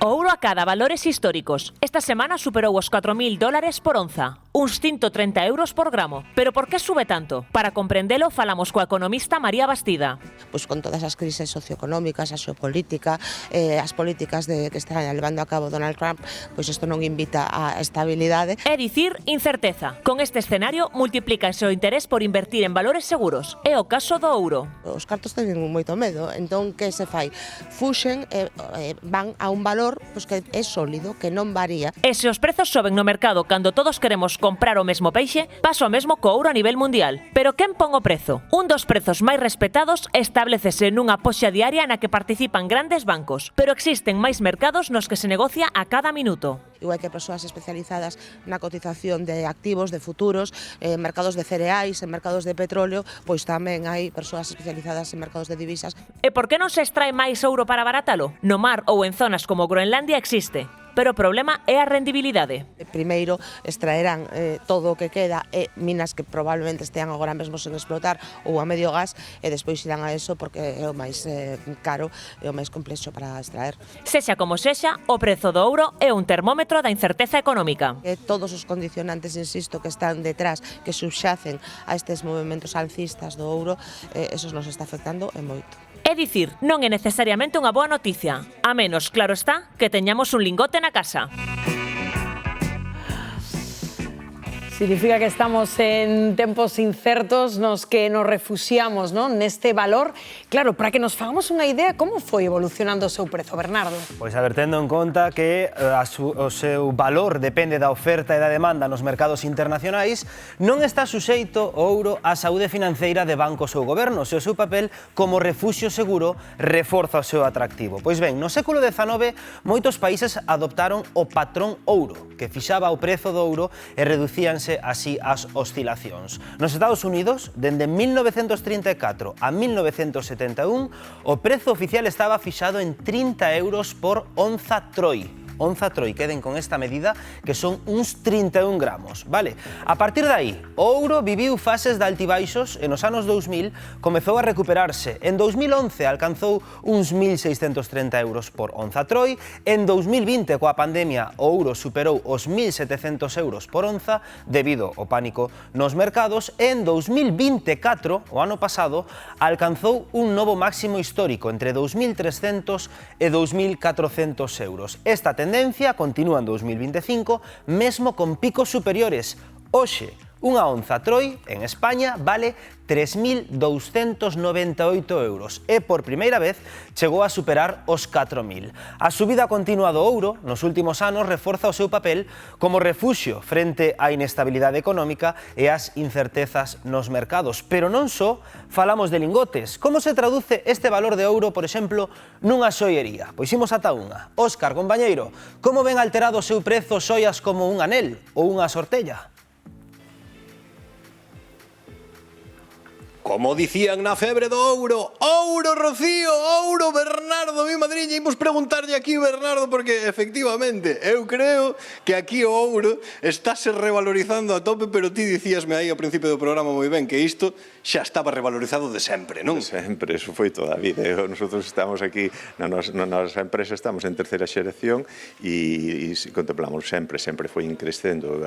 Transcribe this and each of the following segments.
O ouro acada valores históricos. Esta semana superou os 4.000 dólares por onza, uns 130 euros por gramo. Pero por que sube tanto? Para comprendelo, falamos coa economista María Bastida. Pois con todas as crises socioeconómicas, a xeopolítica, as políticas que está levando a cabo Donald Trump, pois isto non invita a estabilidade. É dicir, incerteza. Con este escenario, multiplícase o interés por invertir en valores seguros. É o caso do ouro. Os cartos teñen moito medo, entón que se fai? Fuxen e van a un valor pois que é sólido, que non varía. E se os prezos soben no mercado cando todos queremos comprar o mesmo peixe, pasa o mesmo co ouro a nivel mundial. Pero quen pon o prezo? Un dos prezos máis respetados establecese nunha poxa diaria na que participan grandes bancos, pero existen máis mercados nos que se negocia a cada minuto. Igual que persoas especializadas na cotización de activos, de futuros, mercados de cereais, en mercados de petróleo, pois tamén hai persoas especializadas en mercados de divisas. E por que non se extrae máis ouro para baratalo? No mar ou en zonas como Groenlandia existe. Pero o problema é a rendibilidade. Primeiro extraerán todo o que queda e minas que probablemente estean agora mesmo sen explotar ou a medio gas e despois irán a eso porque é o máis caro e o máis complexo para extraer. Sexa como sexa, o prezo do ouro é un termómetro da incerteza económica. Todos os condicionantes, insisto, que están detrás, que subxacen a estes movementos alcistas do ouro, esos nos está afectando e moito. É dicir, non é necesariamente unha boa noticia, a menos, claro está, que teñamos un lingote na casa. Significa que estamos en tempos incertos nos que nos refuxiamos, non, neste valor. Claro, para que nos fagamos unha idea, como foi evolucionando o seu prezo, Bernardo? Pois a ver, tendo en conta que o seu valor depende da oferta e da demanda nos mercados internacionais, non está suxeito o ouro á saúde financeira de bancos ou gobernos e o seu papel como refuxio seguro reforza o seu atractivo. Pois ben, no século XIX, moitos países adoptaron o patrón ouro, que fixaba o prezo do ouro e reducíanse así as oscilacións. Nos Estados Unidos, dende 1934 a 1971, o prezo oficial estaba fixado en 30 euros por onza Troy. Onza Troy, queden con esta medida, que son uns 31 gramos, vale? A partir de aí, o ouro viviu fases de altibaixos e nos anos 2000 comezou a recuperarse. En 2011 alcanzou uns 1.630 euros por onza Troy, en 2020, coa pandemia, o ouro superou os 1.700 euros por onza debido ao pánico nos mercados, e en 2024, o ano pasado, alcanzou un novo máximo histórico entre 2.300 e 2.400 euros. Esta tendencia continúa en 2025, mesmo con picos superiores. Hoxe, unha onza Troy en España vale 3.298 euros e por primeira vez chegou a superar os 4.000. A subida continua do ouro nos últimos anos reforza o seu papel como refuxio frente á inestabilidade económica e ás incertezas nos mercados. Pero non só falamos de lingotes. Como se traduce este valor de ouro, por exemplo, nunha xoiería? Pois imos ata unha. Óscar, compañeiro, como ven alterado o seu prezo xoias como un anel ou unha sortella? Como dicían na febre do ouro, ouro Rocío, ouro Bernardo, mi madriña, imos preguntarlle aquí Bernardo, porque efectivamente, eu creo que aquí o ouro estáse revalorizando a tope, pero ti dicíasme aí ao principio do programa moi ben que isto xa estaba revalorizado de sempre, non? De sempre, eso foi toda a vida. Nosotros estamos aquí, na nosa empresa estamos en terceira xeración e contemplamos sempre foi increcendo.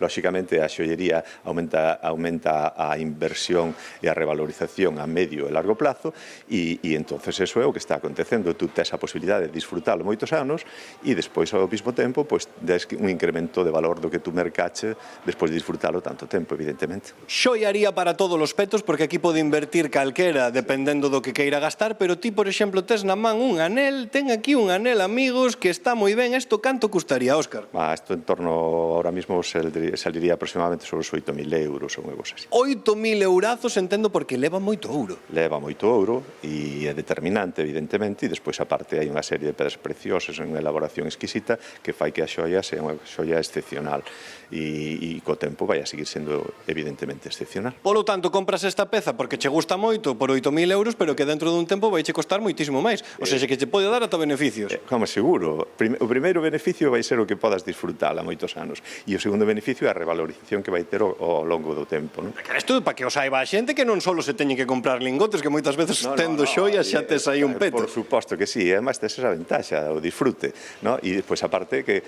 Lóxicamente, a xoiería aumenta a inversión e a revalorización a medio e largo plazo e entonces eso é o que está acontecendo. Tú tes a posibilidade de disfrutalo moitos anos e despois ao mesmo tempo des un incremento de valor do que tú mercache despois de disfrutalo tanto tempo, evidentemente. Xoiaría para todos os petos, porque aquí pode invertir calquera dependendo do que queira gastar, pero ti, por exemplo, tes na man un anel, ten aquí un anel, amigos, que está moi ben. Isto canto custaría, Óscar? Isto en torno, ahora mismo, saliría aproximadamente sobre os 8.000 euros ou algo así. 8.000 eurazos, entendo, porque leva moito ouro. Leva moito ouro e é determinante, evidentemente, e despois, aparte, hai unha serie de pedras preciosas en unha elaboración exquisita que fai que a xoia sea unha xoia excepcional e co tempo vai a seguir sendo, evidentemente, excepcional. Polo tanto, compras esta peza porque che gusta moito por 8.000 euros, pero que dentro dun tempo vai che costar moitísimo máis. O seja, que che pode dar ata beneficios. Como seguro. O primeiro beneficio vai ser o que podas disfrutala moitos anos. E o segundo beneficio é a revalorización que vai ter ao longo do tempo, non? Pero isto para que o saiba a xente que non só se teñen que comprar lingotes, que moitas veces tendo xoias xa tes aí un peto. Por suposto que sí, además tes esa ventaxa, o disfrute, ¿no? E despois aparte que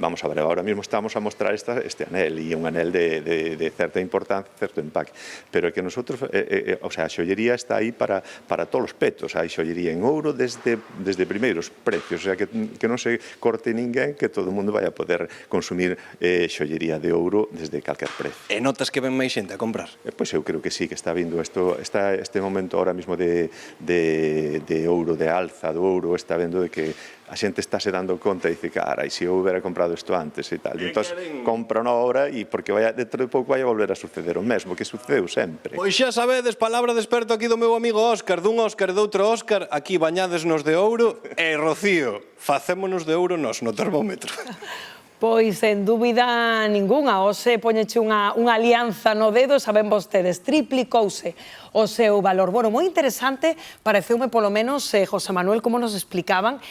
vamos a ver, ahora mismo estamos a mostrar este anel, e un anel de certa importancia, certo empaque, pero que nosotros, o sea, a xollería está aí para todos os petos, hai xollería en ouro desde primeiros precios, o sea, que non se corte ninguén, que todo o mundo vai a poder consumir xollería de ouro desde calquer precio. E notas que ven máis xente a comprar? Pois eu creo que sí, que está vindo este momento ahora mismo de ouro, de alza do ouro, está vendo de que a xente estáse dando conta e dice, carai, se eu hubiera comprado isto antes e tal. E entón, compra unha hora e porque dentro de pouco vai a volver a suceder o mesmo, que sucedeu sempre. Pois xa sabedes, palabra de experto aquí do meu amigo Óscar, dun Óscar e doutro Óscar, aquí bañadesnos de ouro, e Rocío, facémonos de ouro nos no termómetro. Pois, sen dúbida ningunha, hoxe poñeche unha alianza no dedo, saben vostedes, triplicouse o seu valor. Bueno, moi interesante, pareceume polo menos, José Manuel, como nos explicaban,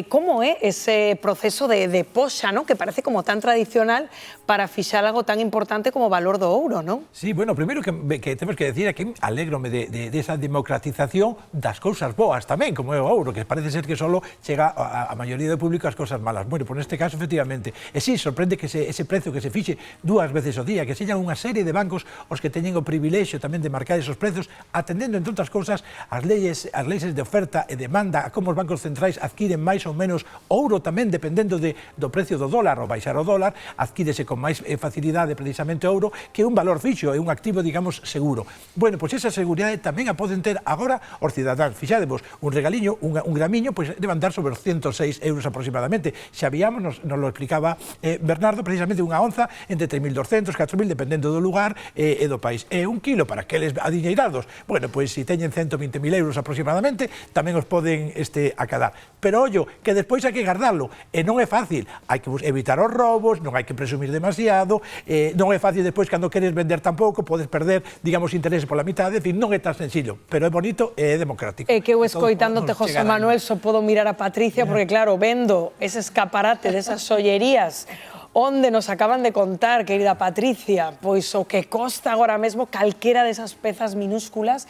como é ese proceso de poxa, ¿no? Que parece como tan tradicional para fixar algo tan importante como o valor do ouro, ¿no? Sí, bueno, primeiro que temos que decir é que alégrome de esa democratización das cousas boas tamén, como é o ouro, que parece ser que solo chega a maioría do público as cousas malas. Bueno, por neste caso, efectivamente, e sí, sorprende que ese prezo que se fixe 2 veces ao día, que señan unha serie de bancos os que teñen o privilexio tamén de marcar esos prezos, atendendo, entre outras cousas, as leis de oferta e demanda, a como os bancos centrais adquiren máis ou menos ouro tamén, dependendo do precio do dólar, ou baixar o dólar, adquírese con máis facilidade precisamente o ouro, que é un valor fixo, é un activo, digamos, seguro. Bueno, pois esa seguridade tamén a poden ter agora os cidadáns. Fixadevos, un regaliño, un gramiño, pois debe andar sobre os 106 euros aproximadamente. Xabiamos, nos lo explicaba Bernardo, precisamente unha onza entre 3.200, 4.000, dependendo do lugar e do país. E un kilo para aqueles adiñeirados, bueno, pois se teñen 120.000 euros aproximadamente, tamén os poden acadar. Pero ollo, que despois hai que guardarlo, e non é fácil, hai que evitar os robos, non hai que presumir demasiado, non é fácil despois cando queres vender tampouco, podes perder, digamos, interés pola mitad, é dicir, non é tan sencillo, pero é bonito e é democrático. É que eu escoitándote, José Manuel, só podo mirar a Patricia, porque claro, vendo ese escaparate desas xollerías onde nos acaban de contar, querida Patricia, pois o que costa agora mesmo calquera desas pezas minúsculas,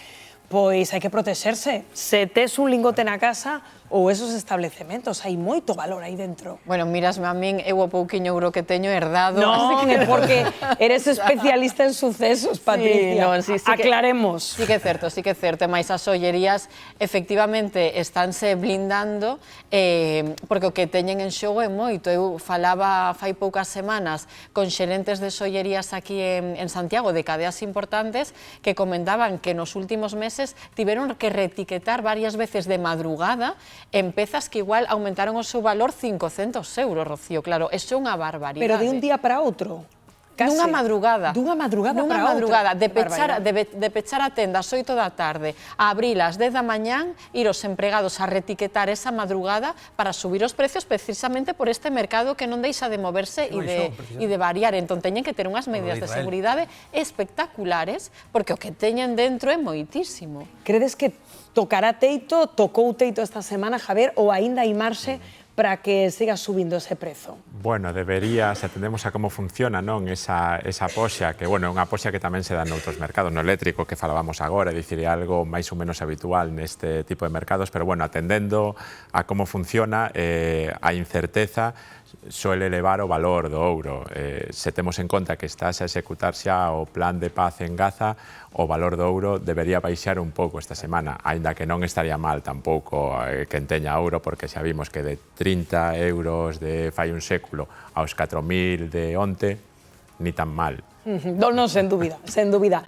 pois hai que protexerse. Se tes un lingote na casa ou esos establecementos, hai moito valor aí dentro. Bueno, mirasme a min, eu o pouquiño euro que teño herdado. Non, é porque eres especialista en sucesos, Patricia. Sí, aclaremos. Sí que é certo, mais as xollerías efectivamente estánse blindando porque o que teñen en xogo é moito. Eu falaba fai poucas semanas con xerentes de xollerías aquí en Santiago, de cadeas importantes, que comentaban que nos últimos meses tiveron que reetiquetar varias veces de madrugada en pezas que igual aumentaron o seu valor 500 euros, Rocío, claro, eso é unha barbaridade. Pero de un día para outro? Dunha madrugada. Dunha madrugada para outra. De pechar a tenda ás 8 da tarde, a abrir ás 10 da mañán, ir os empregados a reetiquetar esa madrugada para subir os precios precisamente por este mercado que non deixa de moverse e de variar. Entón, teñen que ter unhas medidas de seguridade espectaculares, porque o que teñen dentro é moitísimo. Credes que tocará teito, tocou teito esta semana, Javier, ou aínda hai marxe para que siga subindo ese prezo? Bueno, debería, se atendemos a como funciona, non, esa poxa, que, bueno, é unha poxa que tamén se dá noutros mercados, no eléctrico que falábamos agora, é dicir, é algo máis ou menos habitual neste tipo de mercados, pero, bueno, atendendo a como funciona, a incerteza suele elevar o valor do ouro. Se temos en conta que estás a executar xa o plan de paz en Gaza, o valor do ouro debería baixar un pouco esta semana, aínda que non estaría mal tampouco que teña ouro, porque xa vimos que de 30 euros de fai un século aos 4.000 de onte, ni tan mal. Non, sen dúbida, sen dúbida.